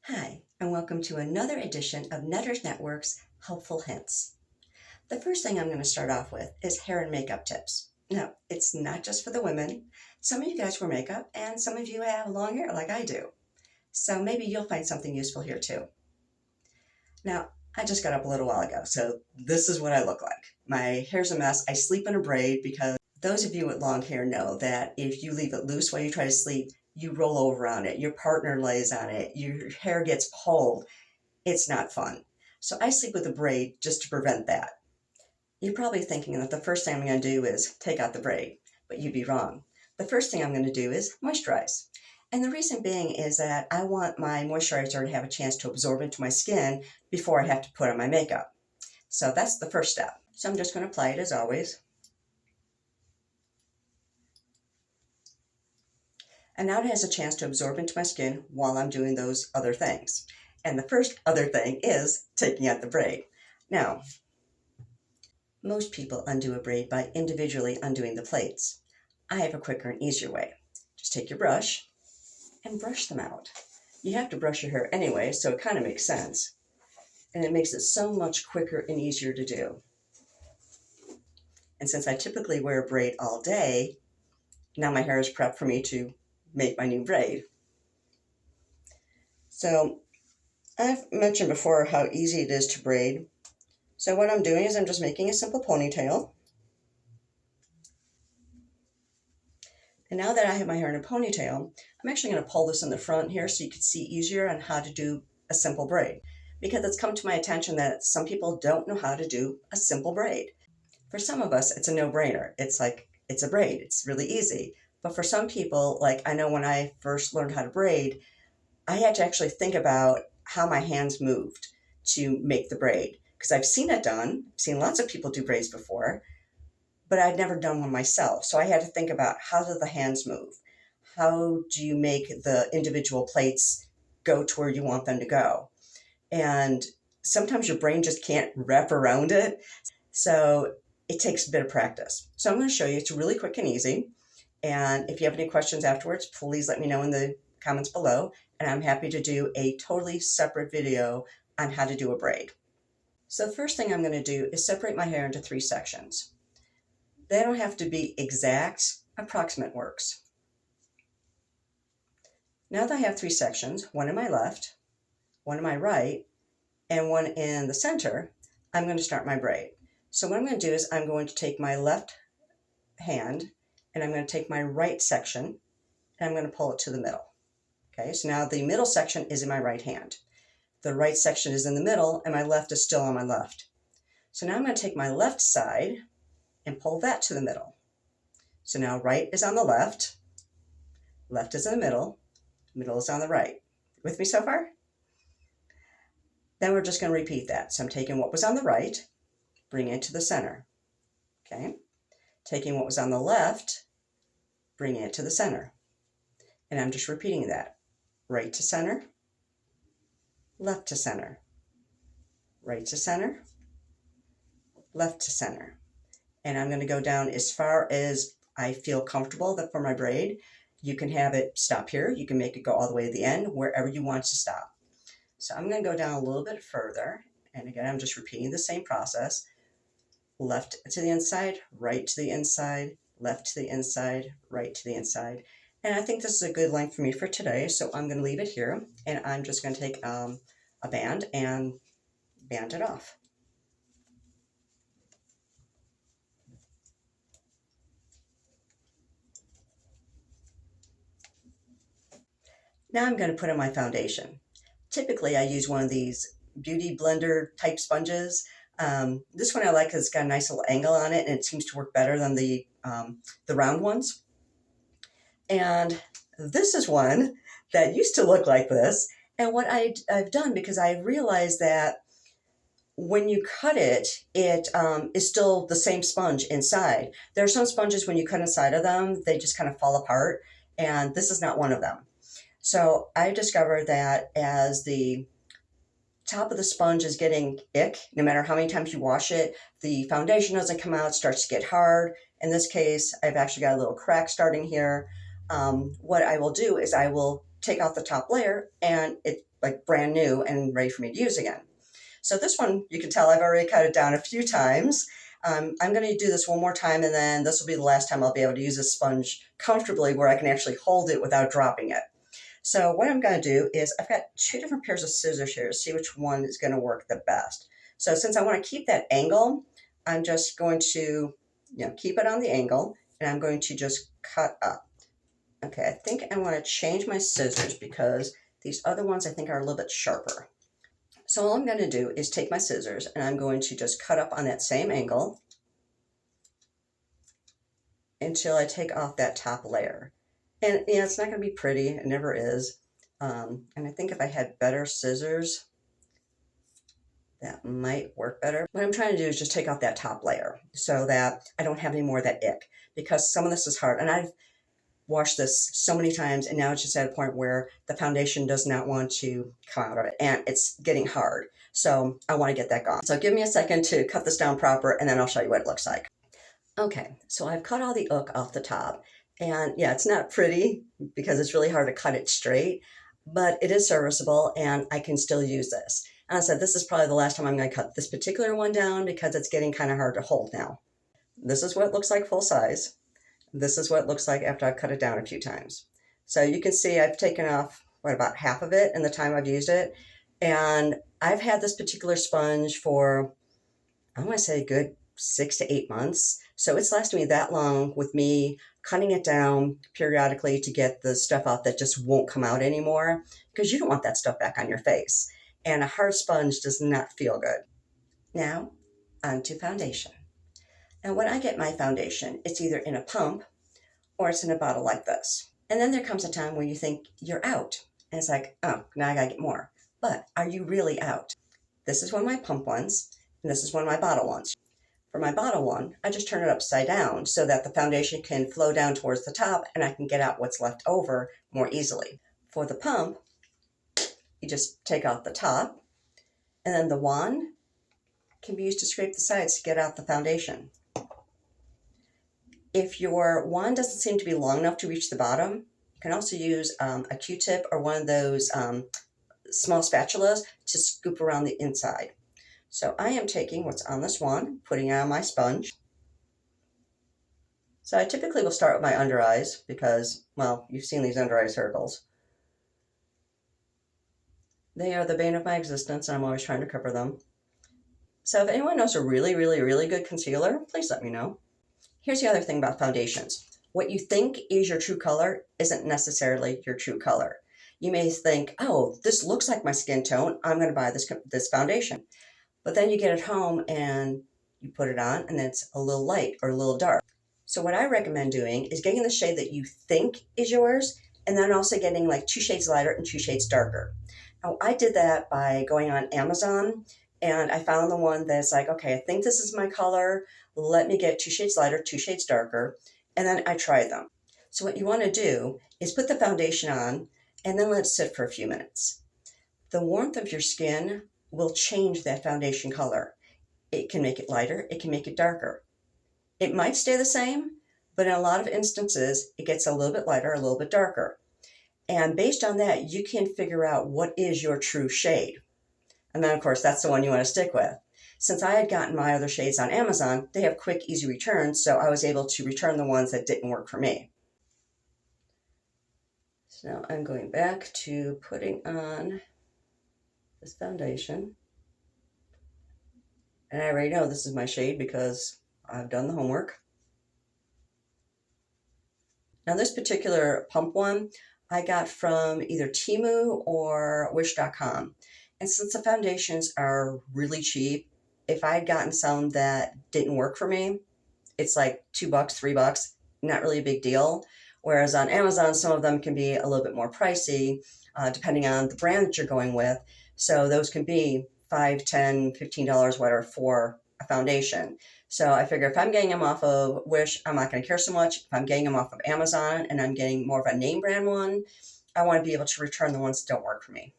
Hi, and welcome to another edition of Netters Network's Helpful Hints. The first thing I'm going to start off with is hair and makeup tips. Now, it's not just for the women. Some of you guys wear makeup, and some of you have long hair like I do. So maybe you'll find something useful here too. Now, I just got up a little while ago, so this is what I look like. My hair's a mess. I sleep in a braid because those of you with long hair know that if you leave it loose while you try to sleep, you roll over on it, your partner lays on it, your hair gets pulled. It's not fun. So I sleep with a braid just to prevent that. You're probably thinking that the first thing I'm going to do is take out the braid, but you'd be wrong. The first thing I'm going to do is moisturize. And the reason being is that I want my moisturizer to have a chance to absorb into my skin before I have to put on my makeup. So that's the first step. So I'm just going to apply it as always. And now it has a chance to absorb into my skin while I'm doing those other things. And the first other thing is taking out the braid. Now, most people undo a braid by individually undoing the plaits. I have a quicker and easier way. Just take your brush and brush them out. You have to brush your hair anyway, so it kind of makes sense. And it makes it so much quicker and easier to do. And since I typically wear a braid all day, now my hair is prepped for me to make my new braid. So I've mentioned before how easy it is to braid. So what I'm doing is I'm just making a simple ponytail. And now that I have my hair in a ponytail, I'm actually going to pull this in the front here so you can see easier on how to do a simple braid. Because it's come to my attention that some people don't know how to do a simple braid. For some of us, it's a no-brainer. It's like, it's a braid. It's really easy. But for some people, like I know when I first learned how to braid, I had to actually think about how my hands moved to make the braid. Because I've seen it done, I've seen lots of people do braids before, but I'd never done one myself. So I had to think about how do the hands move? How do you make the individual plaits go to where you want them to go? And sometimes your brain just can't wrap around it. So it takes a bit of practice. So I'm going to show you. It's really quick and easy. And if you have any questions afterwards, please let me know in the comments below. And I'm happy to do a totally separate video on how to do a braid. So the first thing I'm going to do is separate my hair into 3 sections. They don't have to be exact, approximate works. Now that I have 3 sections, one in my left, one in my right, and one in the center, I'm going to start my braid. So what I'm going to do is I'm going to take my left hand and I'm going to take my right section and I'm going to pull it to the middle. Okay, so now the middle section is in my right hand. The right section is in the middle and my left is still on my left. So now I'm going to take my left side and pull that to the middle. So now right is on the left is in the middle is on the right. With me so far? Then we're just going to repeat that. So I'm taking what was on the right, bringing it to the center. Okay. Taking what was on the left, bringing it to the center. And I'm just repeating that. Right to center, left to center, right to center, left to center. And I'm going to go down as far as I feel comfortable that for my braid. You can have it stop here. You can make it go all the way to the end, wherever you want to stop. So I'm going to go down a little bit further. And again, I'm just repeating the same process. Left to the inside, right to the inside, left to the inside, right to the inside. And I think this is a good length for me for today, so I'm going to leave it here. And I'm just going to take a band and band it off. Now I'm going to put on my foundation. Typically, I use one of these beauty blender type sponges. This one I like because it's got a nice little angle on it and it seems to work better than the round ones. And this is one that used to look like this. And what I've done, because I realized that when you cut it, it is still the same sponge inside. There are some sponges when you cut inside of them, they just kind of fall apart. And this is not one of them. So I discovered that as the top of the sponge is getting ick, no matter how many times you wash it, the foundation doesn't come out, it starts to get hard. In this case, I've actually got a little crack starting here. What I will do is I will take off the top layer and it's like brand new and ready for me to use again. So this one, you can tell I've already cut it down a few times. I'm going to do this one more time, and then this will be the last time I'll be able to use a sponge comfortably where I can actually hold it without dropping it. So what I'm going to do is I've got two different pairs of scissors here to see which one is going to work the best. So since I want to keep that angle, I'm just going to keep it on the angle, and I'm going to just cut up. Okay, I think I want to change my scissors because these other ones I think are a little bit sharper. So all I'm going to do is take my scissors and I'm going to just cut up on that same angle until I take off that top layer. And it's not going to be pretty, it never is. And I think if I had better scissors, that might work better. What I'm trying to do is just take off that top layer so that I don't have any more of that ick, because some of this is hard. And I've washed this so many times, and now it's just at a point where the foundation does not want to come out of it, and it's getting hard. So I want to get that gone. So give me a second to cut this down proper, and then I'll show you what it looks like. Okay, so I've cut all the hook off the top, and yeah, it's not pretty because it's really hard to cut it straight, but it is serviceable, and I can still use this. And I said, this is probably the last time I'm going to cut this particular one down because it's getting kind of hard to hold now. This is what it looks like full size. This is what it looks like after I've cut it down a few times. So you can see I've taken off, about half of it in the time I've used it. And I've had this particular sponge for, I want to say a good 6 to 8 months. So it's lasted me that long with me cutting it down periodically to get the stuff out that just won't come out anymore, because you don't want that stuff back on your face. And a hard sponge does not feel good. Now, onto foundation. And when I get my foundation, it's either in a pump or it's in a bottle like this. And then there comes a time where you think you're out. And it's like, oh, now I gotta get more. But are you really out? This is one of my pump ones, and this is one of my bottle ones. For my bottle one, I just turn it upside down so that the foundation can flow down towards the top and I can get out what's left over more easily. For the pump, you just take out the top, and then the wand can be used to scrape the sides to get out the foundation. If your wand doesn't seem to be long enough to reach the bottom, you can also use a Q-tip or one of those small spatulas to scoop around the inside. So I am taking what's on this wand, putting it on my sponge. So I typically will start with my under eyes because, well, you've seen these under eye circles. They are the bane of my existence, and I'm always trying to cover them. So if anyone knows a really, really, really good concealer, please let me know. Here's the other thing about foundations. What you think is your true color isn't necessarily your true color. You may think, oh, this looks like my skin tone, I'm going to buy this foundation. But then you get it home and you put it on and it's a little light or a little dark. So what I recommend doing is getting the shade that you think is yours, and then also getting like 2 shades lighter and 2 shades darker. Now I did that by going on Amazon, and I found the one that's like, okay, I think this is my color. Let me get 2 shades lighter, 2 shades darker, and then I tried them. So what you want to do is put the foundation on and then let it sit for a few minutes. The warmth of your skin will change that foundation color. It can make it lighter, it can make it darker. It might stay the same, but in a lot of instances, it gets a little bit lighter, a little bit darker. And based on that, you can figure out what is your true shade. And then, of course, that's the one you want to stick with. Since I had gotten my other shades on Amazon, they have quick, easy returns, so I was able to return the ones that didn't work for me. So now I'm going back to putting on this foundation. And I already know this is my shade because I've done the homework. Now this particular pump one, I got from either Temu or Wish.com. And since the foundations are really cheap, if I had gotten some that didn't work for me, it's like $2, $3, not really a big deal. Whereas on Amazon, some of them can be a little bit more pricey, depending on the brand that you're going with. So those can be $5, $10, $15, whatever, for a foundation. So I figure if I'm getting them off of Wish, I'm not going to care so much. If I'm getting them off of Amazon and I'm getting more of a name brand one, I want to be able to return the ones that don't work for me.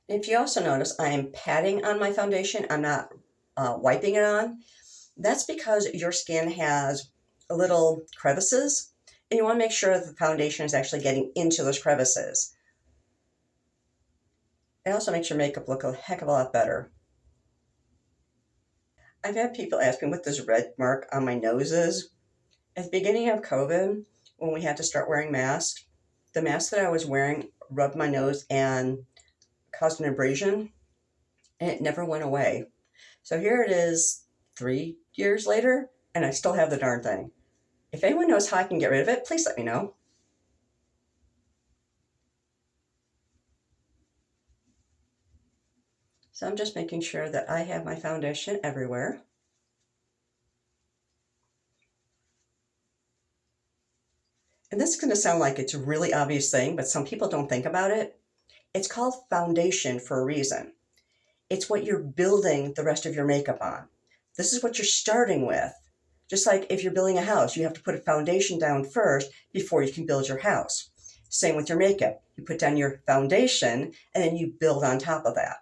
If you also notice, I am patting on my foundation. I'm not wiping it on. That's because your skin has little crevices. And you want to make sure that the foundation is actually getting into those crevices. It also makes your makeup look a heck of a lot better. I've had people ask me what this red mark on my nose is. At the beginning of COVID, when we had to start wearing masks, the mask that I was wearing rubbed my nose and caused an abrasion, and it never went away. So here it is 3 years later, and I still have the darn thing. If anyone knows how I can get rid of it, please let me know. So I'm just making sure that I have my foundation everywhere. And this is going to sound like it's a really obvious thing, but some people don't think about it. It's called foundation for a reason. It's what you're building the rest of your makeup on. This is what you're starting with. Just like if you're building a house, you have to put a foundation down first before you can build your house. Same with your makeup. You put down your foundation and then you build on top of that.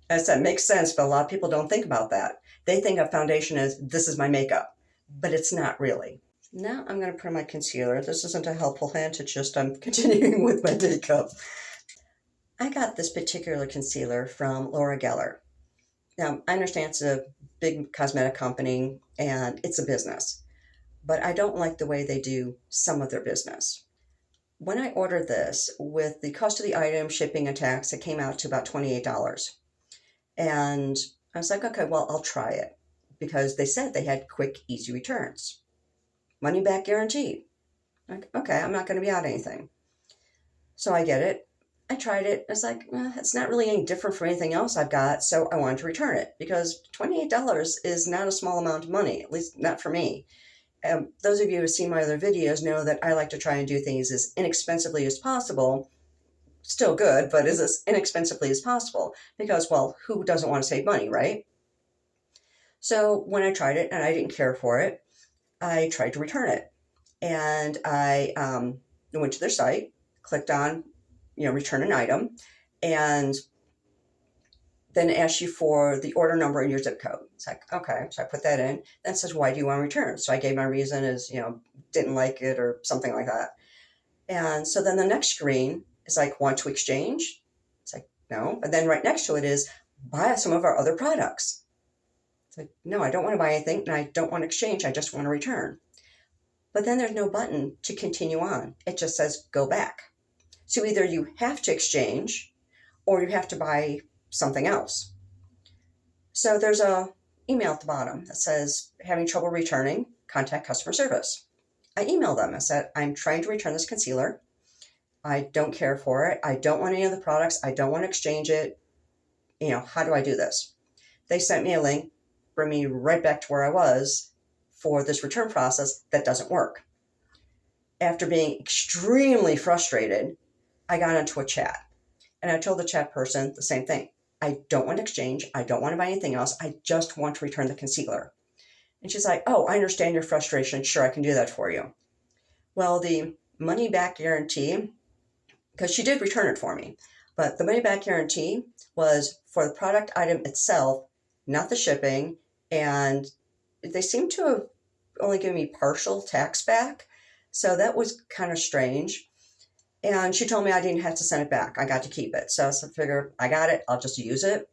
As I said, it makes sense, but a lot of people don't think about that. They think of foundation as this is my makeup, but it's not really. Now I'm going to put on my concealer. This isn't a helpful hint, it's just I'm continuing with my makeup. I got this particular concealer from Laura Geller. Now, I understand it's a big cosmetic company and it's a business, but I don't like the way they do some of their business. When I ordered this, with the cost of the item, shipping, and tax, it came out to about $28. And I was like, okay, well, I'll try it because they said they had quick, easy returns. Money back guaranteed. Like, okay, I'm not going to be out anything. So I get it. I tried it. I was like, it's not really any different from anything else I've got, so I wanted to return it because $28 is not a small amount of money, at least not for me. Those of you who have seen my other videos know that I like to try and do things as inexpensively as possible. Still good, but as inexpensively as possible because, well, who doesn't want to save money, right? So when I tried it and I didn't care for it, I tried to return it. And I went to their site, clicked on, return an item, and then it asks you for the order number and your zip code. It's like, okay, so I put that in. Then it says, why do you want to return? So I gave my reason as, didn't like it or something like that. And so then the next screen is like, want to exchange? It's like, no. And then right next to it is, buy some of our other products. It's like, no, I don't want to buy anything and I don't want to exchange. I just want to return. But then there's no button to continue on. It just says, go back. So either you have to exchange or you have to buy something else. So there's a email at the bottom that says, having trouble returning, contact customer service. I emailed them. I said, I'm trying to return this concealer. I don't care for it. I don't want any of the products. I don't want to exchange it. How do I do this? They sent me a link, bring me right back to where I was for this return process that doesn't work. After being extremely frustrated, I got into a chat and I told the chat person the same thing. I don't want to exchange. I don't want to buy anything else. I just want to return the concealer. And she's like, oh, I understand your frustration. Sure, I can do that for you. Well, the money back guarantee, because she did return it for me, but the money back guarantee was for the product item itself, not the shipping. And they seem to have only given me partial tax back. So that was kind of strange. And she told me I didn't have to send it back. I got to keep it. So I figured I got it. I'll just use it.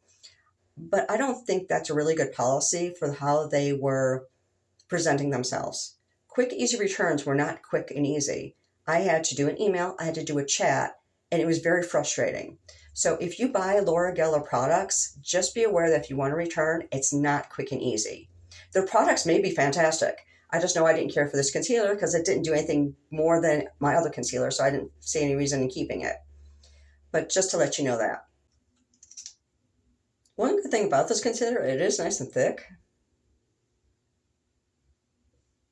But I don't think that's a really good policy for how they were presenting themselves. Quick, easy returns were not quick and easy. I had to do an email. I had to do a chat. And it was very frustrating. So if you buy Laura Geller products, just be aware that if you want to return, it's not quick and easy. Their products may be fantastic. I just know I didn't care for this concealer because it didn't do anything more than my other concealer, so I didn't see any reason in keeping it. But just to let you know that. One good thing about this concealer, it is nice and thick.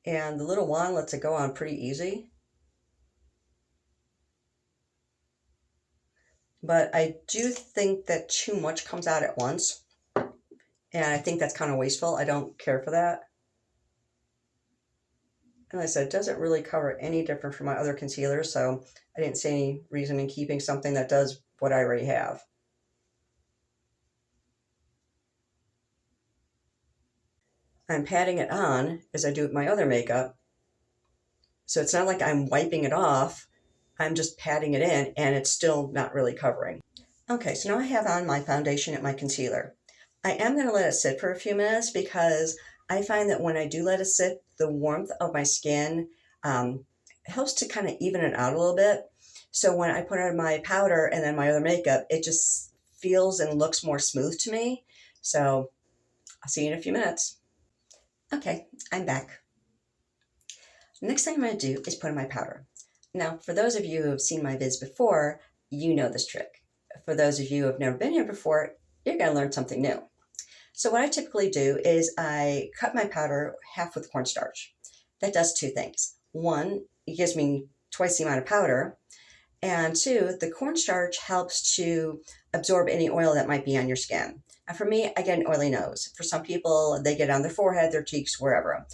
And the little wand lets it go on pretty easy. But I do think that too much comes out at once. And I think that's kind of wasteful. I don't care for that. And like I said, it doesn't really cover any different from my other concealers, so I didn't see any reason in keeping something that does what I already have. I'm patting it on as I do with my other makeup So it's not like I'm wiping it off. I'm just patting it in and it's still not really covering. Okay, so now I have on my foundation and my concealer. I am going to let it sit for a few minutes because I find that when I do let it sit, the warmth of my skin helps to kind of even it out a little bit. So when I put on my powder and then my other makeup, it just feels and looks more smooth to me. So I'll see you in a few minutes. Okay, I'm back. The next thing I'm going to do is put on my powder. Now, for those of you who have seen my vids before, you know this trick. For those of you who have never been here before, you're going to learn something new. So what I typically do is I cut my powder half with cornstarch. That does two things. One, it gives me twice the amount of powder. And two, the cornstarch helps to absorb any oil that might be on your skin. And for me, I get an oily nose. For some people, they get on their forehead, their cheeks, wherever.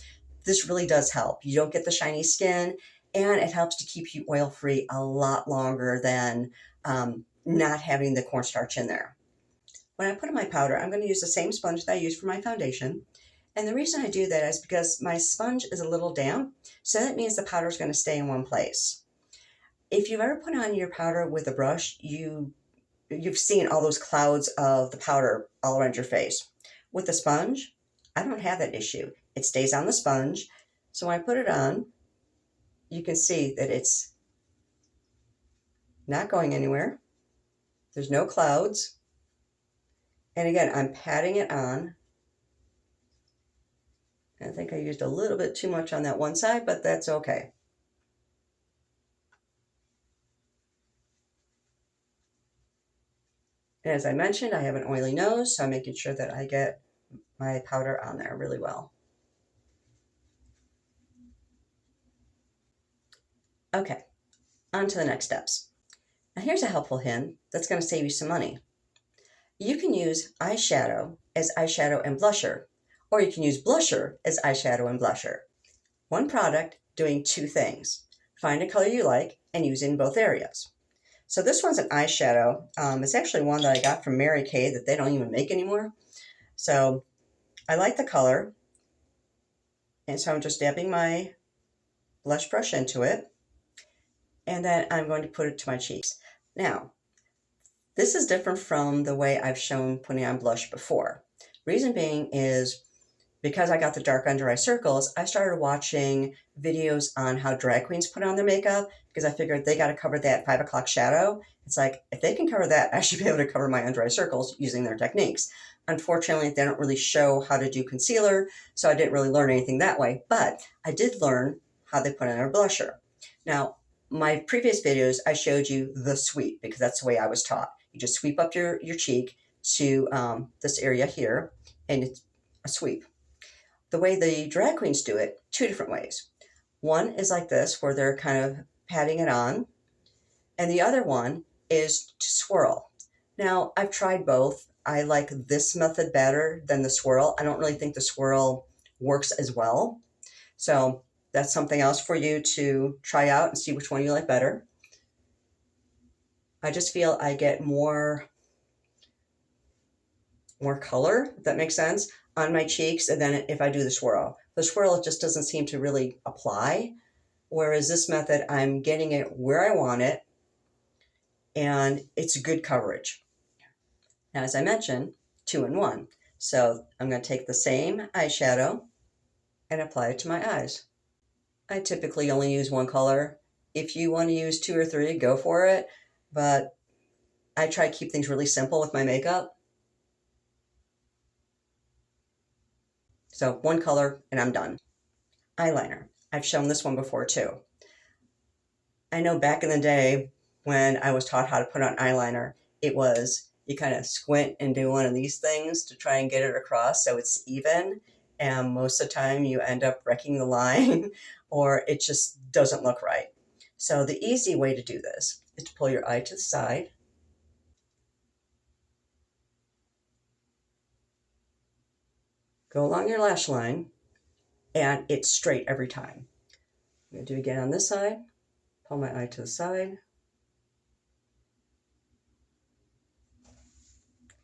This really does help. You don't get the shiny skin, and it helps to keep you oil-free a lot longer than not having the cornstarch in there. When I put in my powder, I'm going to use the same sponge that I use for my foundation. And the reason I do that is because my sponge is a little damp, so that means the powder is going to stay in one place. If you've ever put on your powder with a brush, you've seen all those clouds of the powder all around your face. With the sponge, I don't have that issue. It stays on the sponge. So when I put it on, you can see that it's not going anywhere. There's no clouds. And again, I'm patting it on. I think I used a little bit too much on that one side, but that's okay. And as I mentioned, I have an oily nose, so I'm making sure that I get my powder on there really well. Okay, on to the next steps. Now here's a helpful hint that's going to save you some money. You can use eyeshadow as eyeshadow and blusher, or you can use blusher as eyeshadow and blusher. One product doing two things. Find a color you like and use it in both areas. So this one's an eyeshadow. It's actually one that I got from Mary Kay that they don't even make anymore. So I like the color. And so I'm just dabbing my blush brush into it. And then I'm going to put it to my cheeks. Now, this is different from the way I've shown putting on blush before. Reason being is because I got the dark under eye circles, I started watching videos on how drag queens put on their makeup because I figured they got to cover that 5 o'clock shadow. It's like, if they can cover that, I should be able to cover my under eye circles using their techniques. Unfortunately, they don't really show how to do concealer, so I didn't really learn anything that way. But I did learn how they put on their blusher. Now, my previous videos, I showed you the sweep because that's the way I was taught. You just sweep up your cheek to this area here, and it's a sweep. The way the drag queens do it, two different ways. One is like this, where they're kind of patting it on, and the other one is to swirl. Now, I've tried both. I like this method better than the swirl. I don't really think the swirl works as well. So that's something else for you to try out and see which one you like better. I just feel I get more color, if that makes sense, on my cheeks, and then if I do the swirl. The swirl, it just doesn't seem to really apply, whereas this method, I'm getting it where I want it, and it's good coverage. Now, as I mentioned, 2-in-1. So I'm going to take the same eyeshadow and apply it to my eyes. I typically only use one color. If you want to use 2 or 3, go for it, but I try to keep things really simple with my makeup. So one color and I'm done. Eyeliner. I've shown this one before too. I know back in the day when I was taught how to put on eyeliner, it was you kind of squint and do one of these things to try and get it across so it's even. And most of the time you end up wrecking the line or it just doesn't look right. So the easy way to do this is to pull your eye to the side. Go along your lash line, and it's straight every time. I'm going to do it again on this side. Pull my eye to the side.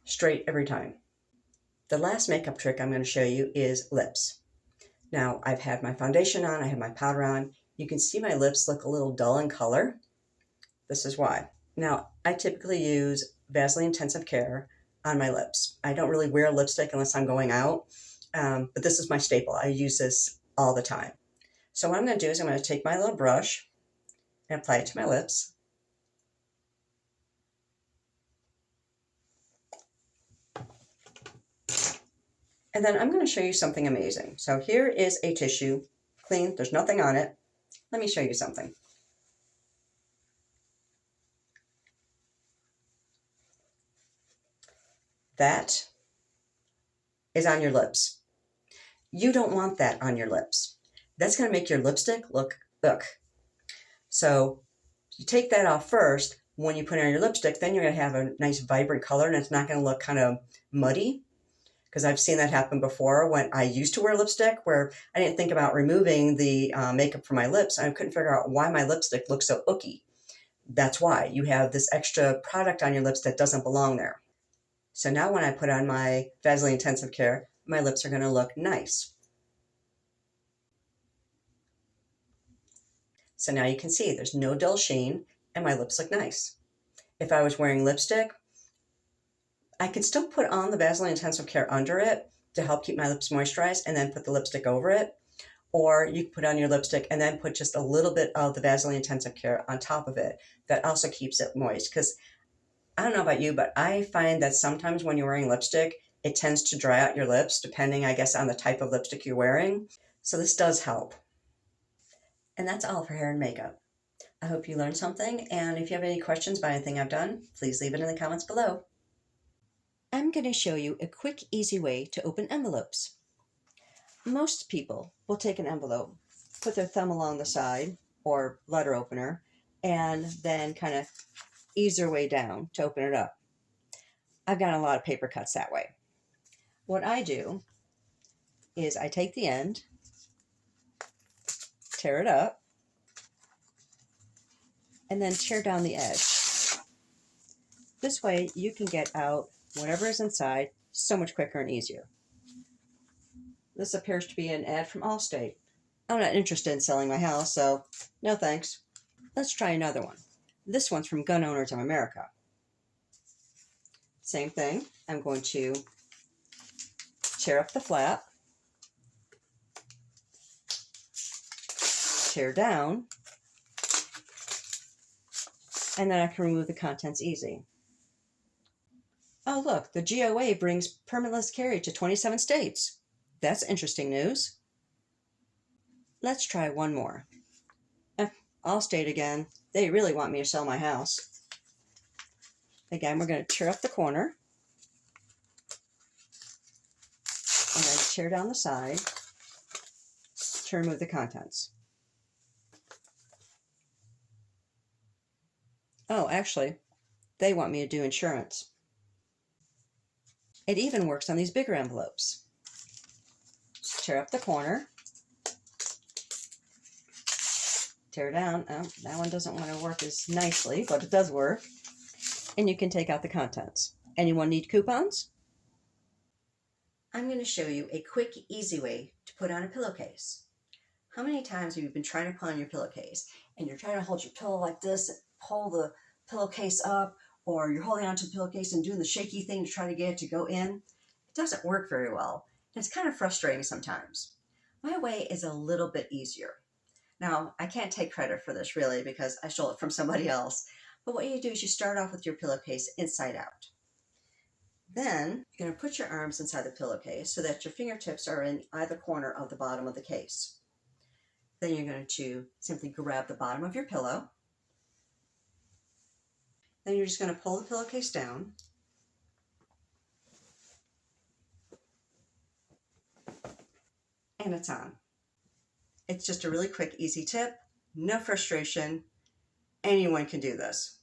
Straight every time. The last makeup trick I'm going to show you is lips. Now, I've had my foundation on, I have my powder on. You can see my lips look a little dull in color. This is why. Now, I typically use Vaseline Intensive Care on my lips. I don't really wear lipstick unless I'm going out, but this is my staple. I use this all the time. So what I'm going to do is I'm going to take my little brush and apply it to my lips. And then I'm going to show you something amazing. So here is a tissue, clean, there's nothing on it. Let me show you something. That is on your lips. You don't want that on your lips. That's going to make your lipstick look. So you take that off first. When you put it on your lipstick, then you're going to have a nice vibrant color, and it's not going to look kind of muddy. Because I've seen that happen before when I used to wear lipstick, where I didn't think about removing the makeup from my lips. I couldn't figure out why my lipstick looked so ooky. That's why. You have this extra product on your lips that doesn't belong there. So now when I put on my Vaseline Intensive Care, my lips are going to look nice. So now you can see there's no dull sheen and my lips look nice. If I was wearing lipstick, I could still put on the Vaseline Intensive Care under it to help keep my lips moisturized and then put the lipstick over it. Or you can put on your lipstick and then put just a little bit of the Vaseline Intensive Care on top of it. That also keeps it moist. Because I don't know about you, but I find that sometimes when you're wearing lipstick, it tends to dry out your lips, depending, I guess, on the type of lipstick you're wearing. So this does help. And that's all for hair and makeup. I hope you learned something. And if you have any questions about anything I've done, please leave it in the comments below. I'm going to show you a quick, easy way to open envelopes. Most people will take an envelope, put their thumb along the side or letter opener, and then kind of ease their way down to open it up. I've gotten a lot of paper cuts that way. What I do is I take the end, tear it up, and then tear down the edge. This way you can get out whatever is inside so much quicker and easier. This appears to be an ad from Allstate. I'm not interested in selling my house, so no thanks. Let's try another one. This one's from Gun Owners of America. Same thing. I'm going to tear up the flap, tear down, and then I can remove the contents easy. Oh look, the GOA brings permitless carry to 27 states. That's interesting news. Let's try one more. Allstate again. They really want me to sell my house. Again, we're going to tear up the corner. And then tear down the side to remove the contents. Oh, actually, they want me to do insurance. It even works on these bigger envelopes. Tear up the corner. Tear down. Oh, that one doesn't want to work as nicely, but it does work. And you can take out the contents. Anyone need coupons? I'm going to show you a quick, easy way to put on a pillowcase. How many times have you been trying to put on your pillowcase and you're trying to hold your pillow like this, pull the pillowcase up, or you're holding onto the pillowcase and doing the shaky thing to try to get it to go in? It doesn't work very well. And it's kind of frustrating sometimes. My way is a little bit easier. Now, I can't take credit for this really because I stole it from somebody else. But what you do is you start off with your pillowcase inside out. Then you're going to put your arms inside the pillowcase so that your fingertips are in either corner of the bottom of the case. Then you're going to simply grab the bottom of your pillow. Then you're just going to pull the pillowcase down. And it's on. It's just a really quick, easy tip. No frustration. Anyone can do this.